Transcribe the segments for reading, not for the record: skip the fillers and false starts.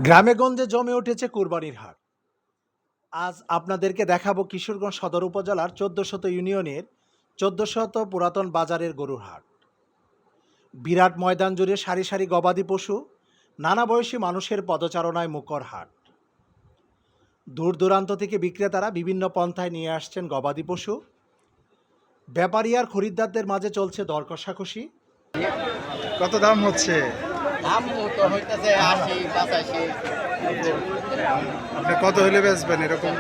গ্রামে-গঞ্জে জমে উঠেছে কোরবানির হাট। আজ আপনাদেরকে দেখাবো কিশোরগঞ্জ সদর উপজেলার ১৪০০ ইউনিয়নের ১৪০০ পুরাতন বাজারের গরুর হাট। বিরাট ময়দান জুড়ে সারি সারি গবাদি পশু, নানা বয়সী মানুষের পদচারণায় মুখর হাট। দূর দূরান্ত থেকে বিক্রেতারা বিভিন্ন পন্থায় নিয়ে আসছেন গবাদি পশু। ব্যাপারী আর খরিদ্দারদের মাঝে চলছে দর কষাকষি। কত দাম হচ্ছে? দাম তো হইতেছে ৮০, ৮৫। আপনি কত হইলে বেচবেন এরকম?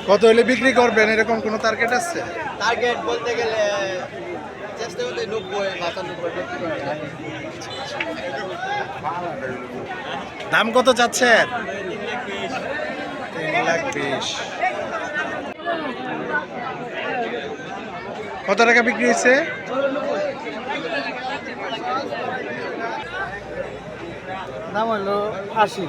কত হইলে বিক্রি করবেন এরকম কোনো টার্গেট আছে? টার্গেট বলতে গেলে চেষ্টা করতে ৯০, ৯৫। দাম কত চাচ্ছেন? ৩,২০,০০০। কত টাকা বিক্রি হয়েছে? দাম হলো ৮০।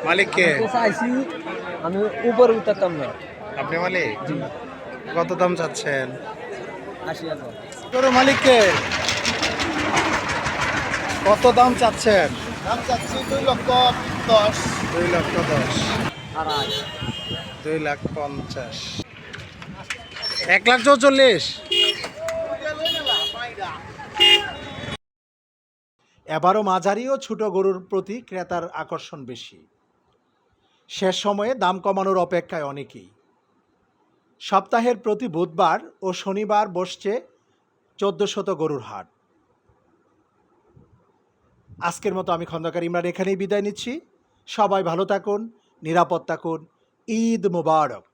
মালিক কে? চাইছি আমি উপরে উঠতাম না। আপনি মালিক? কত দাম চাচ্ছেন? ৮০,০০০। গরু মালিক কে? কত দাম চাচ্ছেন? দাম চাচ্ছি ২,১০,০০০। ২,১০,০০০। আড়াই। ২,৫০,০০০। ১,৪৪,০০০। এবারও মাঝারি ও ছোট গরুর প্রতি ক্রেতার আকর্ষণ বেশি। শেষ সময়ে দাম কমানোর অপেক্ষায় অনেকেই। সপ্তাহের প্রতি বুধবার ও শনিবার বসছে ১৪০০ গরুর হাট। আজকের মতো আমি খন্দকার ইমরান এখানেই বিদায় নিচ্ছি। সবাই ভালো থাকুন, নিরাপদ থাকুন। ঈদ মোবারক।